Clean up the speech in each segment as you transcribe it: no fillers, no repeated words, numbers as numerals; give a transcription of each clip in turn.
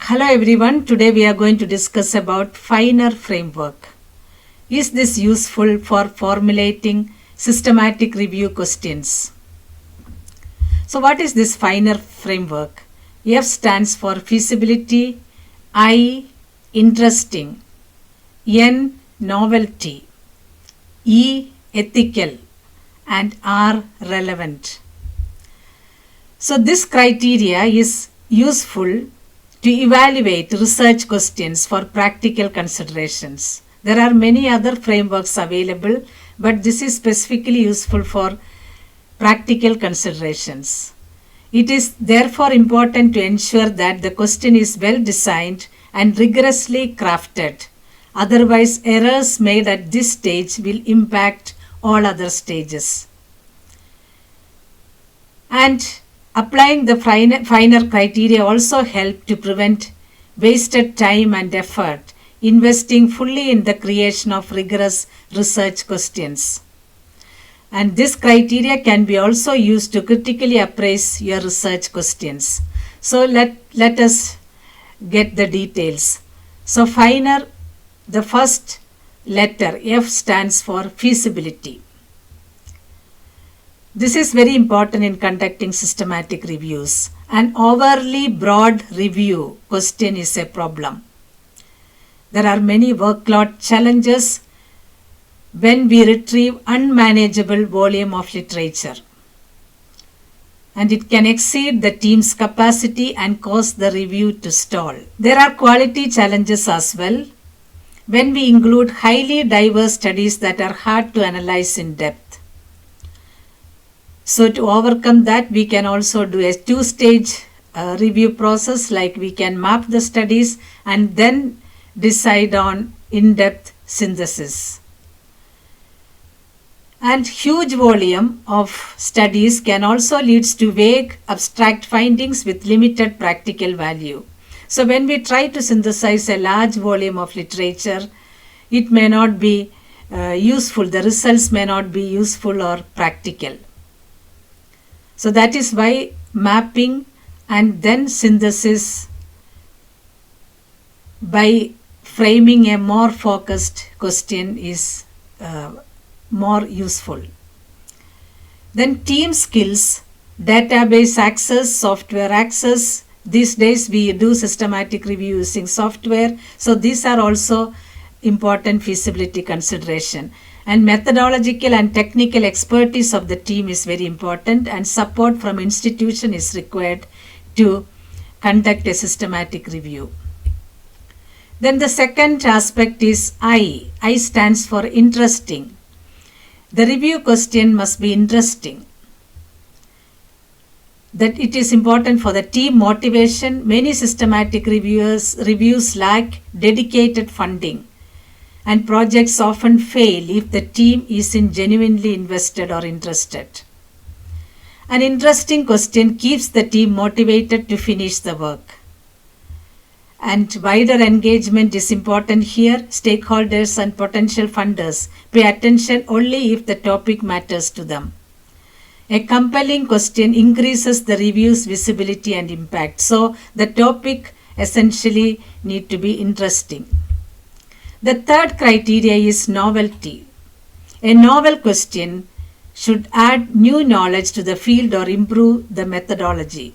Hello everyone, today we are going to discuss about FINER framework. Is this useful for formulating systematic review questions? So what is this FINER framework? F stands for feasibility, I interesting, N novelty, E ethical, and R relevant. So this criteria is useful to evaluate research questions for practical considerations. There are many other frameworks available, but this is specifically useful for practical considerations. It is therefore important to ensure that the question is well designed and rigorously crafted. Otherwise, errors made at this stage will impact all other stages. And applying the FINER criteria also help to prevent wasted time and effort, investing fully in the creation of rigorous research questions. And this criteria can be also used to critically appraise your research questions. So let us get the details. So FINER, the first letter F stands for feasibility. This is very important in conducting systematic reviews. An overly broad review question is a problem. There are many workload challenges when we retrieve unmanageable volume of literature. And it can exceed the team's capacity and cause the review to stall. There are quality challenges as well when we include highly diverse studies that are hard to analyze in depth. So to overcome that, we can also do a two-stage review process, like we can map the studies and then decide on in-depth synthesis. And huge volume of studies can also lead to vague, abstract findings with limited practical value. So when we try to synthesize a large volume of literature, it may not be useful. The results may not be useful or practical. So that is why mapping and then synthesis by framing a more focused question is more useful. Then team skills, database access, software access. These days we do systematic review using software. So these are also important feasibility consideration. And methodological and technical expertise of the team is very important, and support from institution is required to conduct a systematic review. Then the second aspect is I. I stands for interesting. The review question must be interesting. That it is important for the team motivation. Many systematic reviews lack dedicated funding, and projects often fail if the team isn't genuinely invested or interested. An interesting question keeps the team motivated to finish the work. And wider engagement is important here. Stakeholders and potential funders pay attention only if the topic matters to them. A compelling question increases the review's visibility and impact. So the topic essentially needs to be interesting. The third criteria is novelty. A novel question should add new knowledge to the field or improve the methodology.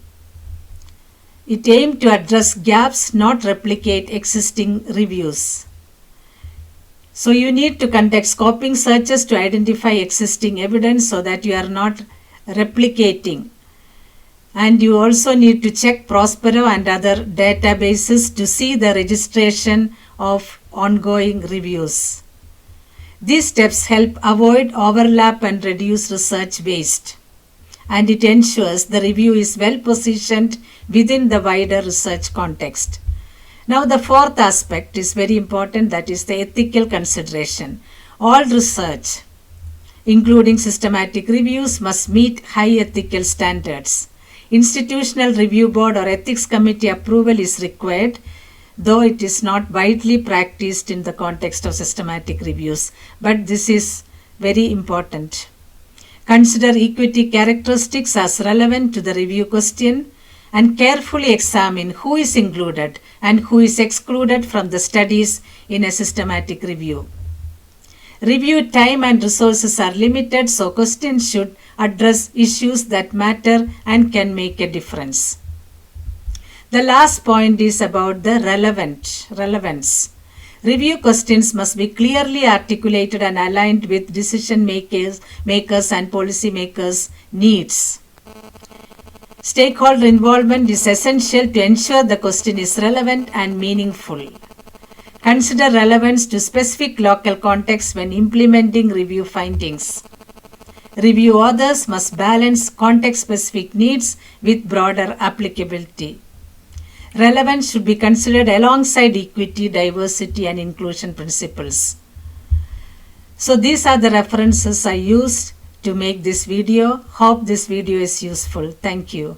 It aims to address gaps, not replicate existing reviews. So you need to conduct scoping searches to identify existing evidence so that you are not replicating. And you also need to check Prospero and other databases to see the registration of ongoing reviews. These steps help avoid overlap and reduce research waste, and it ensures the review is well positioned within the wider research context. Now the fourth aspect is very important, that is the ethical consideration. All research, including systematic reviews, must meet high ethical standards. Institutional review board or ethics committee approval is required, though it is not widely practiced in the context of systematic reviews, but this is very important. Consider equity characteristics as relevant to the review question, and carefully examine who is included and who is excluded from the studies in a systematic review. Review time and resources are limited, so questions should address issues that matter and can make a difference. The last point is about the relevance. Review questions must be clearly articulated and aligned with decision makers and policy makers' needs. Stakeholder involvement is essential to ensure the question is relevant and meaningful. Consider relevance to specific local context when implementing review findings. Review authors must balance context-specific needs with broader applicability. Relevance should be considered alongside equity, diversity, and inclusion principles. So these are the references I used to make this video. Hope this video is useful. Thank you.